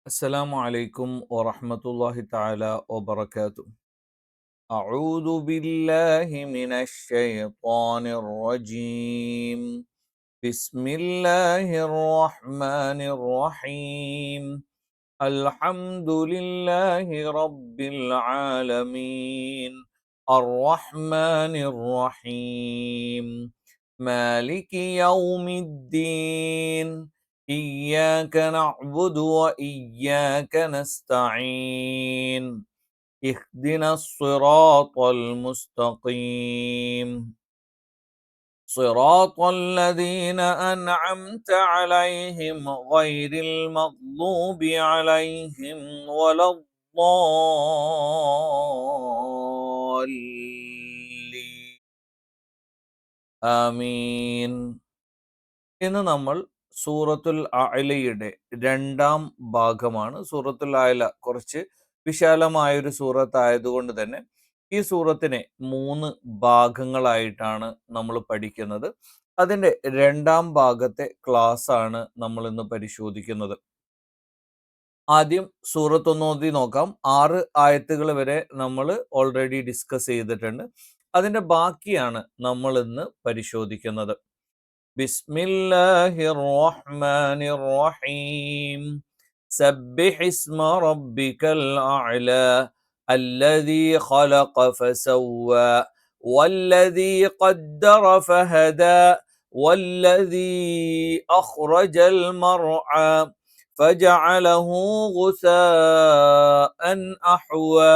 السلام عليكم ورحمة الله تعالى وبركاته. أعوذ بالله من الشيطان الرجيم. بسم الله الرحمن الرحيم. الحمد لله رب العالمين. الرحمن الرحيم. مالك يوم الدين. إياك نعبد وإياك نستعين. اهدنا الصراط المستقيم. صراط الذين أنعمت عليهم غير المغضوب عليهم ولا الضالين. ആമീൻ. ഇന്ന് നമ്മൾ സൂറത്തുൽ അഅലയുടെ രണ്ടാം ഭാഗമാണ്. സൂറത്തുൽ അഅല കുറച്ച് വിശാലമായൊരു സൂറത്ത് ആയതുകൊണ്ട് തന്നെ ഈ സൂറത്തിനെ 3 ഭാഗങ്ങളായിട്ടാണ് നമ്മൾ പഠിക്കുന്നത്. അതിൻ്റെ രണ്ടാം ഭാഗത്തെ ക്ലാസ് ആണ് നമ്മൾ ഇന്ന് പരിശോധിക്കുന്നത്. ആദ്യം സൂറത്ത് ഒന്ന് ഓതി നോക്കാം. 6 ആയത്തുകൾ വരെ നമ്മൾ ഓൾറെഡി ഡിസ്കസ് ചെയ്തിട്ടുണ്ട്. അതിൻ്റെ ബാക്കിയാണ് നമ്മൾ ഇന്ന് പരിശോധിക്കുന്നത്. بسم الله الرحمن الرحيم. سبح اسم ربك الأعلى الذي خلق فسوى والذي قدر فهدى والذي أخرج المرعى فجعله غثاء أحوى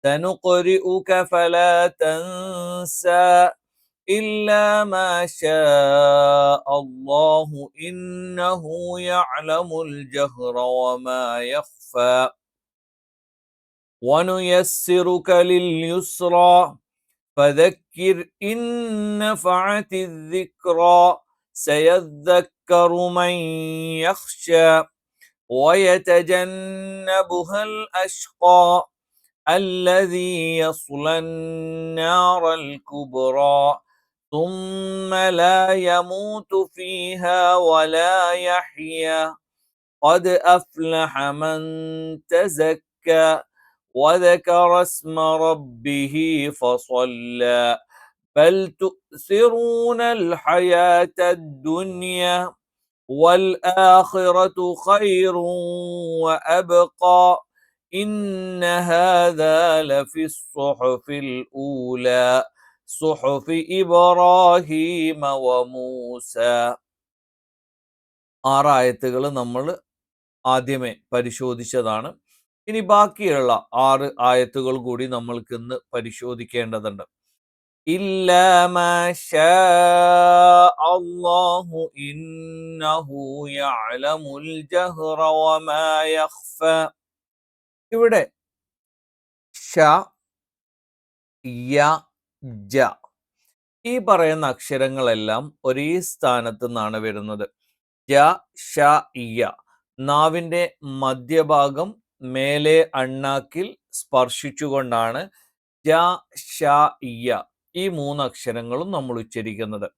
سنقرئك فلا تنسى إلا ما شاء الله إنه يعلم الجهر وما يخفى ونيسرك لليسرى فذكر إن نفعت الذكرى سيذكر من يخشى ويتجنبها الأشقى الذي يصلى النار الكبرى ثم لا يموت فيها ولا يحيا قد أفلح من تزكى وذكر اسم ربه فصلى بل تؤثرون الحياة الدنيا والآخرة خير وأبقى إن هذا لفي الصحف الأولى صحف إبراهيم وموسى. 6 ആയത്തുകൾ നമ്മൾ ആദ്യമേ പരിശോധിച്ചതാണ്. ഇനി ബാക്കിയുള്ള 6 ആയത്തുകൾ കൂടി നമ്മൾക്ക് ഇന്ന് പരിശോധിക്കേണ്ടതുണ്ട്. ഇല്ലാ മാ ശാ അല്ലാഹു ഇന്നഹു യഅലമുൽ ജഹ്റ വമാ യഖ്ഫ. ഇവിടെ ഷ, യ, ജ ഈ പറയുന്ന അക്ഷരങ്ങളെല്ലാം ഒരേ സ്ഥാനത്ത് നിന്നാണ് വരുന്നത്. ജ, ഷ, യ നാവിൻ്റെ മധ്യഭാഗം മേലെ അണ്ണാക്കിൽ സ്പർശിച്ചുകൊണ്ടാണ് ജ, ഷ, യ ഈ 3 അക്ഷരങ്ങളും നമ്മൾ ഉച്ചരിക്കുന്നത്.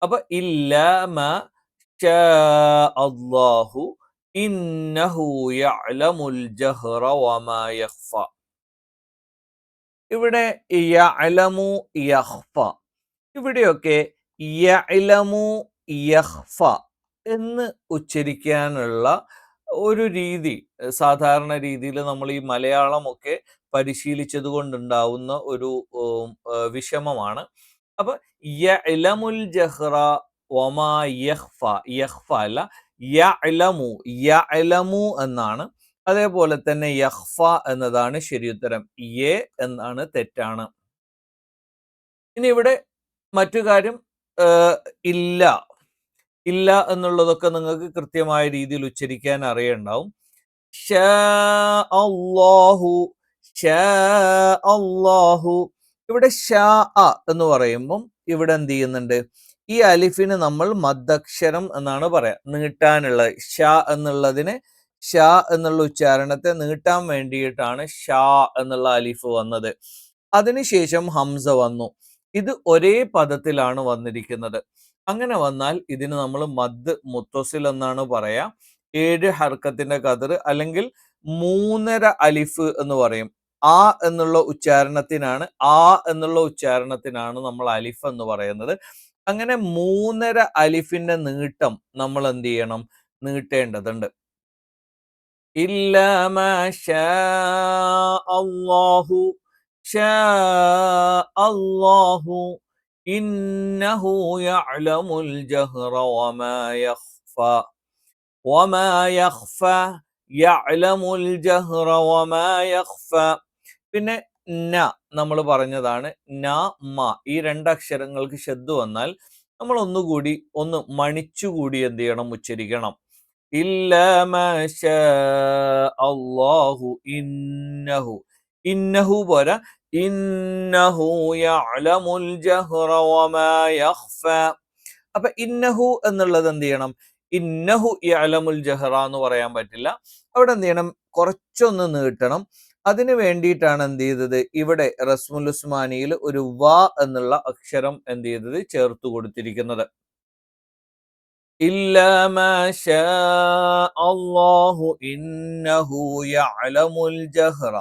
അപ്പൊ ഇല്ലാമ ശാ അല്ലാഹു ഇന്നഹു യഅലമുൽ ജഹ്റ വമാ യഖ്ഫ. ഇവിടെ യഅലമു, യഖ്ഫ ഇവിടെയൊക്കെ യഅലമു, യഖ്ഫ എന്ന് ഉച്ചരിക്കാനുള്ള ഒരു രീതി സാധാരണ രീതിയിൽ നമ്മൾ ഈ മലയാളമൊക്കെ പരിശീലിച്ചത് കൊണ്ടുണ്ടാവുന്ന ഒരു വിഷമമാണ്. അപ്പൊ യഅലമുൽ ജഹ്റ വമാ യഖ്ഫ, യഖ്ഫ അല്ല യഅലമു, യഅലമു എന്നാണ്. അതേപോലെ തന്നെ യഖ്ഫ എന്നതാണ് ശരിയുത്തരം. യെ എന്നാണ് തെറ്റാണ്. ഇനി ഇവിടെ മറ്റു കാര്യം ഇല്ല, ഇല്ല എന്നുള്ളതൊക്കെ നിങ്ങൾക്ക് കൃത്യമായ രീതിയിൽ ഉച്ചരിക്കാൻ അറിയണ്ടാവും. ഷാ അല്ലാഹു, ഷാ അല്ലാഹു. ഇവിടെ ഷാ എന്ന് പറയുമ്പം ഇവിടെ എന്ത് ചെയ്യുന്നുണ്ട്? ഈ അലിഫിന് നമ്മൾ മദ്ദക്ഷരം എന്നാണ് പറയാ, നീട്ടാനുള്ള. ഷാ എന്നുള്ളതിന് ഷാ എന്നുള്ള ഉച്ചാരണത്തെ നീട്ടാൻ വേണ്ടിയിട്ടാണ് ഷാ എന്നുള്ള അലിഫ് വന്നത്. അതിനുശേഷം ഹംസ വന്നു. ഇത് ഒരേ പദത്തിലാണ് വന്നിരിക്കുന്നത്. അങ്ങനെ വന്നാൽ ഇതിന് നമ്മൾ മദ് മുത്തസിൽ എന്നാണ് പറയാ. 7 ഹർക്കത്തിന്റെ ഖദർ, അല്ലെങ്കിൽ 3.5 അലിഫ് എന്ന് പറയും. ആ എന്നുള്ള ഉച്ചാരണത്തിനാണ് നമ്മൾ അലിഫ് എന്ന് പറയുന്നത്. അങ്ങനെ 3.5 അലിഫിന്റെ നീട്ടം നമ്മൾ എന്ത് ചെയ്യണം? നീട്ടേണ്ടതുണ്ട്. ഇല്ലാ മാ ഷാ അല്ലാഹു, ഷാ അല്ലാഹു, ഇന്നഹു യഅലമുൽ ജഹ്റ വമാ യഖ്ഫ, വമാ യഖ്ഫ, യഅലമുൽ ജഹ്റ വമാ യഖ്ഫ. പിന്നെ ന നമ്മൾ പറഞ്ഞതാണ്. ന, മ ഈ രണ്ടക്ഷരങ്ങൾക്ക് ഷദ്ദ് വന്നാൽ നമ്മൾ ഒന്നുകൂടി ഒന്ന് മണിച്ചുകൂടി എന്ത് ചെയ്യണം? ഉച്ചരിക്കണം. ഇല്ലാ മാ ഷാ അല്ലാഹു ഇന്നഹു. ഇന്നഹു പോരാ, ഇന്നഹു യഅലമുൽ ജഹ്റ വമാ യഖ്ഫ. അപ്പൊ ഇന്നഹു എന്നുള്ളത് എന്ത് ചെയ്യണം? ഇന്നഹു യഅലമുൽ ജഹ്റ എന്ന് പറയാൻ പറ്റില്ല. അവിടെ എന്ത് ചെയ്യണം? കുറച്ചൊന്ന് നീട്ടണം. അതിന് വേണ്ടിയിട്ടാണ് എന്ത് ചെയ്തത്? ഇവിടെ റസ്മുൽ ഉസ്മാനിയിൽ ഒരു വ എന്നുള്ള അക്ഷരം എന്ത് ചെയ്തത്? ചേർത്ത് കൊടുത്തിരിക്കുന്നത്. ഇല്ലാ മാ ഷാ അല്ലാഹു ഇന്നഹു യഅലമുൽ ജഹ്റ,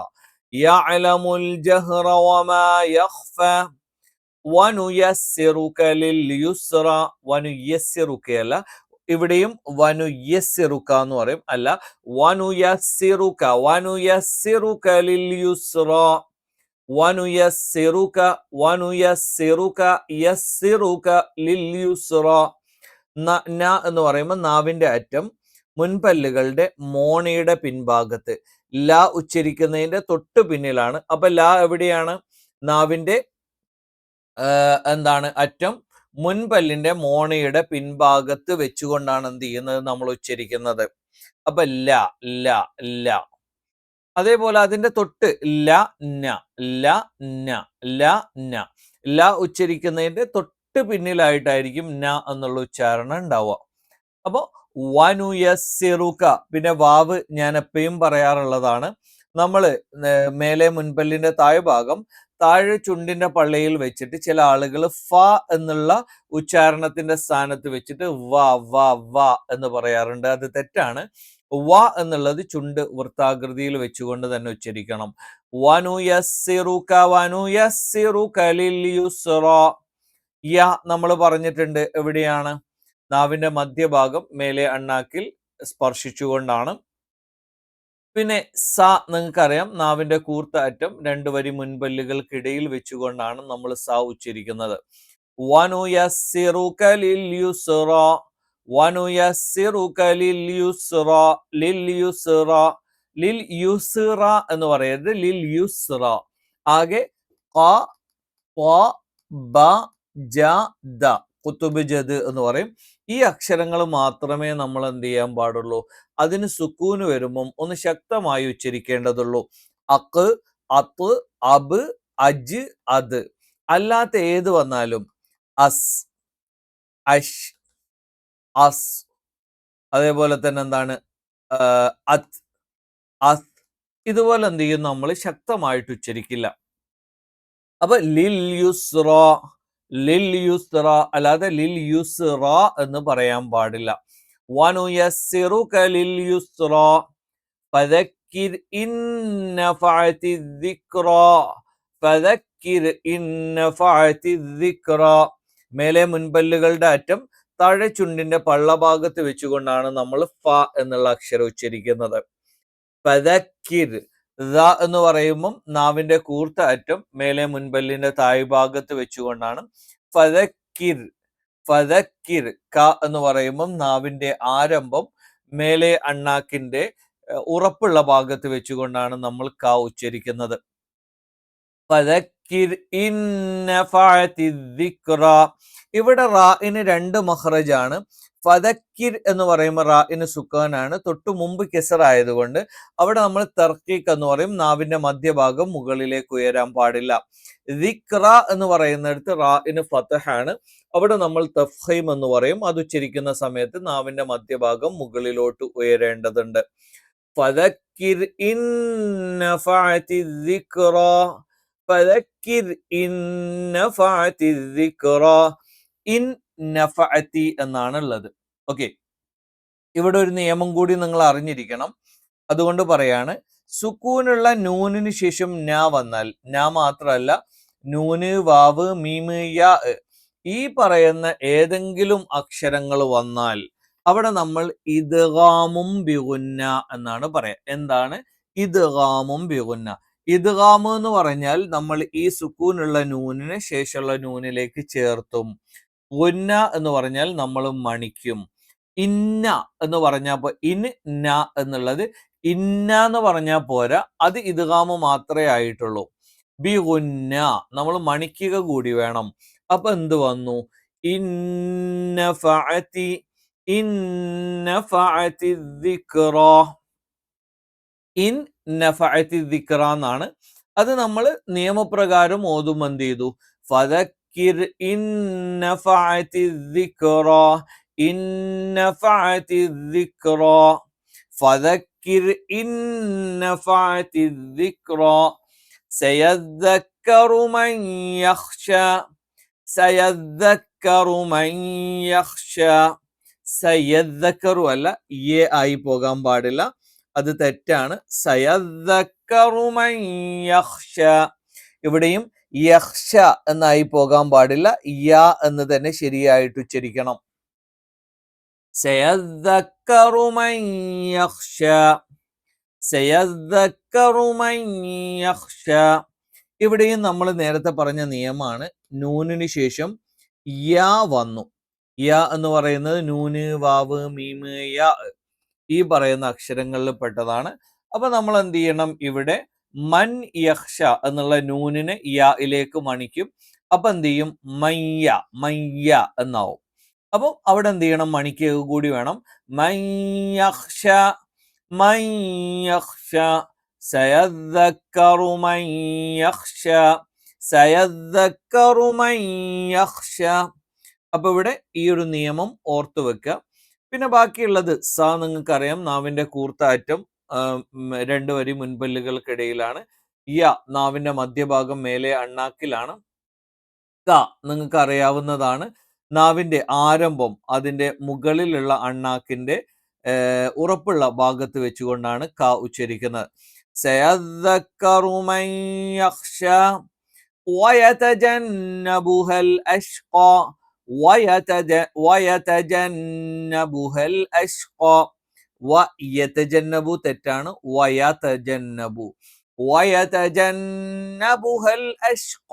യഅലമുൽ ജഹ്റ വമാ യഖ്ഫ, വനുയസ്സിറുക ലിൽ യുസ്റ. വനുയസ്സിറുകയല്ല, ഇവിടെയും വനുയസ്സിറുക എന്ന് പറയും. അല്ല, വനുയസ്സിറുക, വനുയസ്സിറുക ലിൽ യുസ്റ, വനുയസ്സിറുക, വനുയസ്സിറുക, യസ്സിറുക ലിൽ യുസ്റ. ന എന്ന് പറയുമ്പോൾ നാവിന്റെ അറ്റം മുൻപല്ലുകളുടെ മോണയുടെ പിൻഭാഗത്ത്, ല ഉച്ചരിക്കുന്നതിന്റെ തൊട്ട് പിന്നിലാണ്. അപ്പൊ ല എവിടെയാണ്? നാവിന്റെ എന്താണ് അറ്റം മുൻപല്ലിന്റെ മോണയുടെ പിൻഭാഗത്ത് വെച്ചുകൊണ്ടാണ് എന്ത് ചെയ്യുന്നത്? നമ്മൾ ഉച്ചരിക്കുന്നത്. അപ്പൊ ല, ല, ല. അതേപോലെ അതിന്റെ തൊട്ട് ല, ന, ല, ന, ല, ന. ല ഉച്ചരിക്കുന്നതിന്റെ തൊട്ട് പിന്നിലായിട്ടായിരിക്കും ന എന്നുള്ള ഉച്ചാരണം ഉണ്ടാവുക. അപ്പോ വനുയസ്സിറുക. പിന്നെ വാവ് ഞാൻ എപ്പോഴും പറയാറുള്ളതാണ്. നമ്മൾ മേലെ മുൻപല്ലിന്റെ താഴ്ഭാഗം താഴെ ചുണ്ടിന്റെ പള്ളയിൽ വെച്ചിട്ട് ചില ആളുകൾ ഫ എന്നുള്ള ഉച്ചാരണത്തിന്റെ സ്ഥാനത്ത് വെച്ചിട്ട് വ വ വ എന്ന് പറയാറുണ്ട്. അത് തെറ്റാണ്. വ എന്നുള്ളത് ചുണ്ട് വൃത്താകൃതിയിൽ വെച്ചുകൊണ്ട് തന്നെ ഉച്ചരിക്കണം. വനുയസ്സിറുക, വനുയസ്സിറുക ലിൽ യുസ്റ. യ നമ്മൾ പറഞ്ഞിട്ടുണ്ട്. എവിടെയാണ്? നാവിന്റെ മധ്യഭാഗം മേലെ അണ്ണാക്കിൽ സ്പർശിച്ചുകൊണ്ടാണ്. പിന്നെ സ നിങ്ങൾക്കറിയാം, നാവിന്റെ കൂർത്ത അറ്റം 2 വരി മുൻപല്ലുകൾക്കിടയിൽ വെച്ചുകൊണ്ടാണ് നമ്മൾ സ ഉച്ചരിക്കുന്നത്. വനുയസ്സിറുക ലിൽ യുസ്റ, വനുയസ്സിറുക ലിൽ യുസ്റ, ലിൽ യുസ്റ, ലിൽ യുസ്റ എന്ന് പറയരുത്, ലിൽ യുസ്റ. ആകെ ഖ, ഖ, ബ, ജ, ദ, കുത്തുബ് ജദ് എന്ന് പറയും. ഈ അക്ഷരങ്ങൾ മാത്രമേ നമ്മൾ എന്ത് ചെയ്യാൻ പാടുള്ളൂ? അതിന് സുക്കൂന് വരുമ്പം ഒന്ന് ശക്തമായി ഉച്ചരിക്കേണ്ടതുള്ളൂ. അക്ക്, അത്ത്, അബ്, അജ്, അത്. അല്ലാത്ത ഏത് വന്നാലും അസ്, അഷ്, അസ്, അതേപോലെ തന്നെ എന്താണ് അത്, അസ്, ഇതുപോലെ എന്ത് ചെയ്യും? നമ്മൾ ശക്തമായിട്ട് ഉച്ചരിക്കില്ല. അപ്പൊ ലിൽ യുസ്റ, ലിൽ യുസ്റ അല്ലാതെ ലിൽ യുസ്റ എന്ന് പറയാൻ പാടില്ല. വനുയസ്സിറുക ലിൽ യുസ്റ, ഫദക്കിർ ഇൻ നഫഅതി ദിക്റ, ഫദക്കിർ ഇൻ നഫഅതി ദിക്റ. മേലെ മുൻപല്ലുകളുടെ അറ്റം താഴെ ചുണ്ടിന്റെ പള്ളഭാഗത്ത് വെച്ചുകൊണ്ടാണ് നമ്മൾ ഫ എന്നുള്ള അക്ഷരം ഉച്ചരിക്കുന്നത്. ഫദക്കിർ, എന്ന് പറയുമ്പം നാവിന്റെ കൂർത്ത അറ്റം മേലെ മുൻപല്ലിന്റെ താഴ്ഭാഗത്ത് വെച്ചുകൊണ്ടാണ്. ഫദക്കിർ, ഫദക്കിർ. ക എന്ന് പറയുമ്പം നാവിന്റെ ആരംഭം മേലെ അണ്ണാക്കിന്റെ ഉറപ്പുള്ള ഭാഗത്ത് വെച്ചുകൊണ്ടാണ് നമ്മൾ ക ഉച്ചരിക്കുന്നത്. ഫദക്കിർ ഇൻ നഫഅതി ദിക്റ. ഇവിടെ റാഇന് 2 മഖ്റജാണ്. ഫദക്കിർ എന്ന് പറയുമ്പോൾ റാഇന് സുക്കാനാണ്. തൊട്ടു മുമ്പ് കെസർ ആയതുകൊണ്ട് അവിടെ നമ്മൾ തർക്കീഖ് എന്ന് പറയും. നാവിന്റെ മധ്യഭാഗം മുകളിലേക്ക് ഉയരാൻ പാടില്ല. ദിക്റ എന്ന് പറയുന്നിടത്ത് റാഇന് ഫതഹാണ്. അവിടെ നമ്മൾ തഫ്ഖീം എന്ന് പറയും. അത് ഉച്ചരിക്കുന്ന സമയത്ത് നാവിന്റെ മധ്യഭാഗം മുകളിലോട്ട് ഉയരേണ്ടതുണ്ട്. ഫദക്കിർ ഇൻ നഫഅതി ദിക്റ, ഫദക്കിർ ഇൻ നഫഅതി ദിക്റ. ഇൻ നഫഅതി എന്നാണ് ഉള്ളത്. ഓക്കെ. ഇവിടെ ഒരു നിയമം കൂടി നിങ്ങൾ അറിഞ്ഞിരിക്കണം. അതുകൊണ്ട് പറയാണ്, സുക്കൂനുള്ള നൂനിന് ശേഷം ന വന്നാൽ, ന മാത്രമല്ല നൂന്, വാവ്, മീമ്, യാ ഈ പറയുന്ന ഏതെങ്കിലും അക്ഷരങ്ങൾ വന്നാൽ അവിടെ നമ്മൾ ഇദ്ഗാമും ബിഗുന്ന എന്നാണ് പറയാ. എന്താണ് ഇദ്ഗാമും ബിഗുന്ന? ഇദ്ഗാം എന്ന് പറഞ്ഞാൽ നമ്മൾ ഈ സുക്കൂനുള്ള നൂനിന് ശേഷമുള്ള നൂനിലേക്ക് ചേർത്തും. ഗുന്ന എന്ന് പറഞ്ഞാൽ നമ്മൾ മണിക്കും. ഇന്ന എന്ന് പറഞ്ഞാൽ ഇൻ ന എന്നുള്ളത് ഇന്ന എന്ന് പറഞ്ഞാൽ പോരാ, അത് ഇദ്ഗാമ് മാത്രമേ ആയിട്ടുള്ളൂ. ബിഗുന്ന നമ്മൾ മണിക്കുക കൂടി വേണം. അപ്പൊ എന്ത് വന്നു? ഇന്നഫഅതി ഇന്നഫഅതി ദിക്റ. ഇൻ നഫഅതി ദിക്റ എന്നാണ്. അത് നമ്മൾ നിയമപ്രകാരം ഓതുമ്പോൾ എന്ത് ചെയ്തു? ഫദക്കിർ ഇൻ നഫഅതി ദിക്റ, ഇൻ നഫഅതി ദിക്റ, ഫദക്കിർ ഇൻ നഫഅതി ദിക്റ, സയദ്ദക്കറു മൻ യഖ്ശ, സയദ്ദക്കറു മൻ യഖ്ശ. സയദ്ദക്കറു അല്ല, യെ ആയി പോകാൻ പാടില്ല, അത് തെറ്റാണ്. സയദ്ദക്കറു മൻ യഖ്ശ. ഇവിടെയും യഖ്ശ എന്നായി പോകാൻ പാടില്ല, യ എന്ന് തന്നെ ശരിയായിട്ട് ഉച്ചരിക്കണം. സയദ്ദക്കറു മൻ യഖ്ശ, സയദ്ദക്കറു മൻ യഖ്ശ. ഇവിടെയും നമ്മൾ നേരത്തെ പറഞ്ഞ നിയമമാണ്. നൂനിന് ശേഷം യാ വന്നു. യാ എന്ന് പറയുന്നത് നൂന്, വാവ്, മീമ്, യാ ഈ പറയുന്ന അക്ഷരങ്ങളിൽ പെട്ടതാണ്. അപ്പൊ നമ്മൾ എന്ത് ചെയ്യണം? ഇവിടെ മൻ യഖ്ശ എന്നുള്ള നൂനിനെ യായിലേക്ക് മണിക്കും. അപ്പൊ എന്ത് ചെയ്യും? മയ്യ, മയ്യ എന്നാവും. അപ്പൊ അവിടെ എന്ത് ചെയ്യണം? മണിക്കുക കൂടി വേണം. മൻ യഖ്ശ, മൻ യഖ്ശ, സയദ്ദക്കറു മൻ യഖ്ശ, സയദ്ദക്കറു മൻ യഖ്ശ. അപ്പൊ ഇവിടെ ഈ ഒരു നിയമം ഓർത്തു വെക്കുക. പിന്നെ ബാക്കിയുള്ളത് സ നിങ്ങൾക്കറിയാം, നാവിന്റെ കൂർത്താറ്റം രണ്ട് വരി മുൻപല്ലുകൾക്കിടയിലാണ്. യ നാവിന്റെ മധ്യഭാഗം മേലെ അണ്ണാക്കിലാണ്. ക നിങ്ങൾക്ക് അറിയാവുന്നതാണ്, നാവിന്റെ ആരംഭം അതിന്റെ മുകളിലുള്ള അണ്ണാക്കിന്റെ ഉറപ്പുള്ള ഭാഗത്ത് വെച്ചുകൊണ്ടാണ് ക ഉച്ചരിക്കുന്നത്. സയദ്ദക്കറു മൻ യഖ്ശ വയതജന്നബുഹൽ അഷ്ഖ, വയതജന്നബുഹൽ അഷ്ഖ. വയതജന്നബു തെറ്റാണ്, വയതജന്നബു, വയതജന്നബുഹൽ അഷ്ഖ,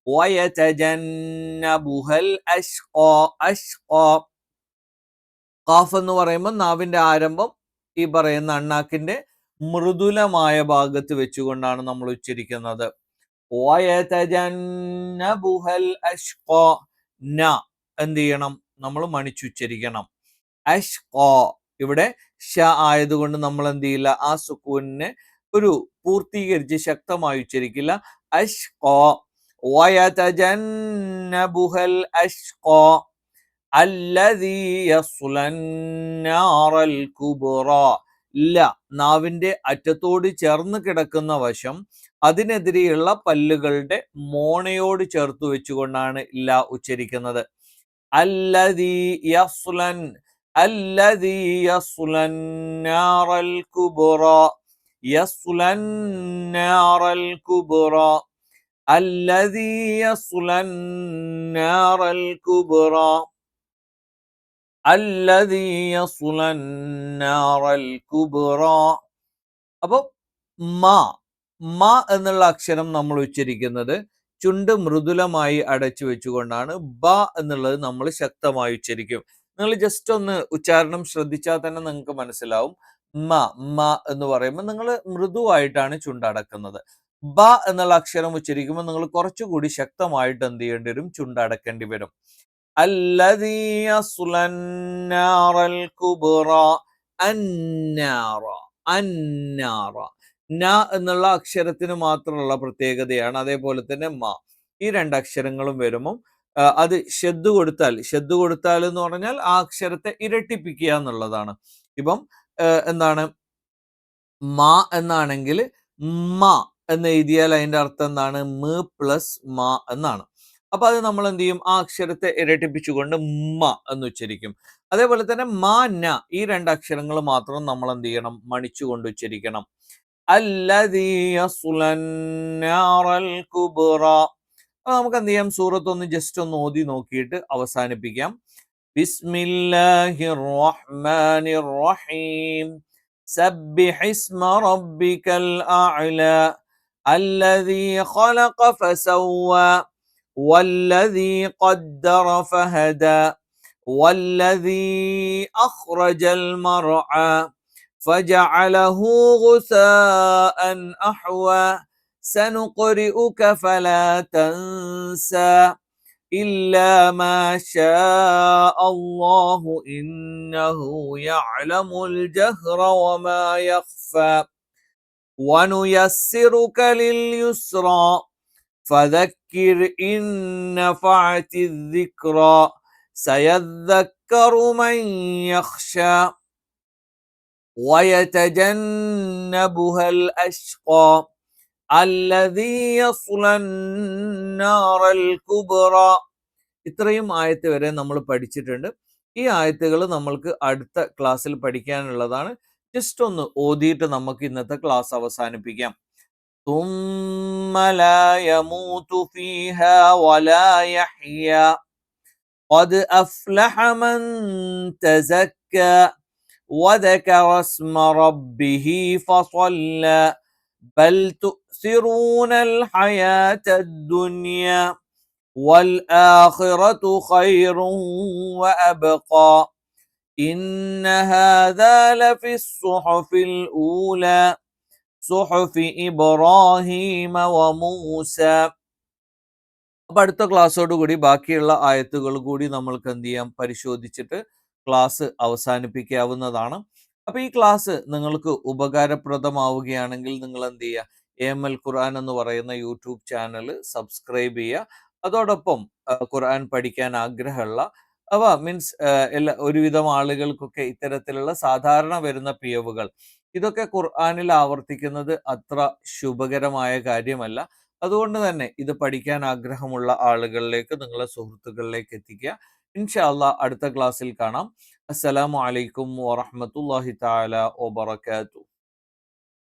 വയതജന്നബുഹൽ അഷ്ഖ, അഷ്ഖ. ഖാഫ് എന്ന് പറയുമ്പോൾ നാവിന്റെ ആരംഭം ഈ പറയുന്ന അണ്ണാക്കിന്റെ മൃദുലമായ ഭാഗത്ത് വെച്ചുകൊണ്ടാണ് നമ്മൾ ഉച്ചരിക്കുന്നത്. വയതജന്നബുഹൽ അഷ്ഖ. ന എന്ത് ചെയ്യണം? നമ്മൾ മണിച്ചുച്ചരിക്കണം. അഷ്ഖ ഇവിടെ ഷ ആയതുകൊണ്ട് നമ്മൾ എന്ത് ചെയ്യില്ല? ആ സുക്കൂനിനെ ഒരു പൂർത്തീകരിച്ച് ശക്തമായി ഉച്ചരിക്കില്ല. അഷ്ഖ, വയതജന്നബുഹൽ അഷ്ഖ, അല്ലദീ യസ്ലൻ നാറൽ കുബ്റ. ല നാവിന്റെ അറ്റത്തോട് ചേർന്ന് കിടക്കുന്ന വശം, അതിനെതിരെയുള്ള പല്ലുകളുടെ മോണയോട് ചേർത്ത് വെച്ചുകൊണ്ടാണ് ല ഉച്ചരിക്കുന്നത്. അല്ലദീ യസ്ലൻ, അല്ലദീ യസ്ലൻ നാറൽ കുബ്റ, യസ്ലൻ നാറൽ കുബ്റ, അല്ലദീ യസ്ലൻ നാറൽ കുബ്റ, അല്ലദീ യസ്ലൻ നാറൽ കുബ്റ. അപ്പൊ മ, മ എന്നുള്ള അക്ഷരം നമ്മൾ ഉച്ചരിക്കുന്നത് ചുണ്ട് മൃദുലമായി അടച്ചു വെച്ചുകൊണ്ടാണ്. ബ എന്നുള്ളത് നമ്മൾ ശക്തമായി ഉച്ചരിക്കും. നിങ്ങൾ ജസ്റ്റ് ഒന്ന് ഉച്ചാരണം ശ്രദ്ധിച്ചാൽ തന്നെ നിങ്ങൾക്ക് മനസ്സിലാവും. മ, മ എന്ന് പറയുമ്പോൾ നിങ്ങൾ മൃദുവായിട്ടാണ് ചുണ്ടടക്കുന്നത്. ബ എന്നുള്ള അക്ഷരം ഉച്ചരിക്കുമ്പോൾ നിങ്ങൾ കുറച്ചുകൂടി ശക്തമായിട്ട് എന്ത് ചെയ്യേണ്ടി വരും? ചുണ്ടടക്കേണ്ടി വരും. അല്ലദീ യസ്ലൻ നാറൽ കുബ്റ, അന്നാറ, അന്നാറ. ന എന്നുള്ള അക്ഷരത്തിന് മാത്രമുള്ള പ്രത്യേകതയാണ്. അതേപോലെ തന്നെ മ, ഈ രണ്ടക്ഷരങ്ങളും വരുമ്പോൾ അത് ഷെദ് കൊടുത്താൽ, ഷെദ് കൊടുത്താൽ എന്ന് പറഞ്ഞാൽ ആ അക്ഷരത്തെ ഇരട്ടിപ്പിക്കുക എന്നുള്ളതാണ്. ഇപ്പം എന്താണ്? മ എന്നാണെങ്കിൽ മ എന്ന് എഴുതിയാൽ അതിന്റെ അർത്ഥം എന്താണ്? മ പ്ലസ് മ എന്നാണ്. അപ്പൊ അത് നമ്മൾ എന്ത് ചെയ്യും? ആ അക്ഷരത്തെ ഇരട്ടിപ്പിച്ചുകൊണ്ട് മ എന്ന് ഉച്ചരിക്കും. അതേപോലെ തന്നെ മ, ന ഈ 2 അക്ഷരങ്ങൾ മാത്രം നമ്മൾ എന്ത് ചെയ്യണം? മണിച്ചുകൊണ്ട് ഉച്ചരിക്കണം. അല്ലദീ യസ്ലൻ നാറൽ കുബ്റ. നമുക്ക് എന്ത് ചെയ്യാം? സൂറത്ത് ഒന്ന് ജസ്റ്റ് ഒന്ന് ഓതി നോക്കിയിട്ട് അവസാനിപ്പിക്കാം. ബിസ്മില്ലാഹിർ റഹ്മാനിർ റഹീം. സബ്ബിഹിസ്മ റബ്ബിക്കൽ അഅ്ല അല്ലദീ ഖലഖ ഫസവ്വ വല്ലദീ ഖദ്ദറ ഫഹദ വല്ലദീ അഖ്റജൽ മർഅ فجعله غثاء أحوى سنقرئك فلا تنسى إلا ما شاء الله إنه يعلم الجهر وما يخفى ونيسرك لليسرى فذكر إن نفعت الذكرى سيذكر من يخشى ويتجنبها الأشقى الذي يصلى النار الكبرى. ഇത്രയും ആയത്ത് വരെ നമ്മൾ പഠിച്ചിട്ടുണ്ട്. ഈ ആയത്തുകൾ നമ്മൾക്ക് അടുത്ത ക്ലാസ്സിൽ പഠിക്കാനുള്ളതാണ്. ജസ്റ്റ് ഒന്ന് ഓതിയിട്ട് നമുക്ക് ഇന്നത്തെ ക്ലാസ് അവസാനിപ്പിക്കാം. ثم لا يموت فيها ولا يحيا قد أفلح من تزكى وذكر اسم ربه فصلى بل تؤثرون الحياة الدنيا والآخرة خير وأبقى إن هذا لفي الصحف الأولى صحف إبراهيم وموسى. അപ്പൊ അടുത്ത ക്ലാസ്സോടുകൂടി ബാക്കിയുള്ള ആയത്തുകൾ കൂടി നമ്മൾക്ക് എന്ത് ചെയ്യാം? പരിശോധിച്ചിട്ട് ക്ലാസ് അവസാനിപ്പിക്കാവുന്നതാണ്. അപ്പൊ ഈ ക്ലാസ് നിങ്ങൾക്ക് ഉപകാരപ്രദമാവുകയാണെങ്കിൽ നിങ്ങൾ എന്ത് ചെയ്യുക? AML ഖുർആൻ എന്ന് പറയുന്ന യൂട്യൂബ് ചാനൽ സബ്സ്ക്രൈബ് ചെയ്യുക. അതോടൊപ്പം ഖുർആൻ പഠിക്കാൻ ആഗ്രഹമുള്ള മീൻസ് ഒരുവിധം ആളുകൾക്കൊക്കെ ഇത്തരത്തിലുള്ള സാധാരണ വരുന്ന പിഴവുകൾ ഇതൊക്കെ ഖുർആനിൽ ആവർത്തിക്കുന്നത് അത്ര ശുഭകരമായ കാര്യമല്ല. അതുകൊണ്ട് തന്നെ ഇത് പഠിക്കാൻ ആഗ്രഹമുള്ള ആളുകളിലേക്ക്, നിങ്ങളുടെ സുഹൃത്തുക്കളിലേക്ക് എത്തിക്കുക. ഇൻഷാ അല്ലാഹ് അടുത്ത ക്ലാസ്സിൽ കാണാം. അസ്സലാമു അലൈക്കും വറഹ്മത്തുള്ളാഹി തആല വബറകാതുഹു.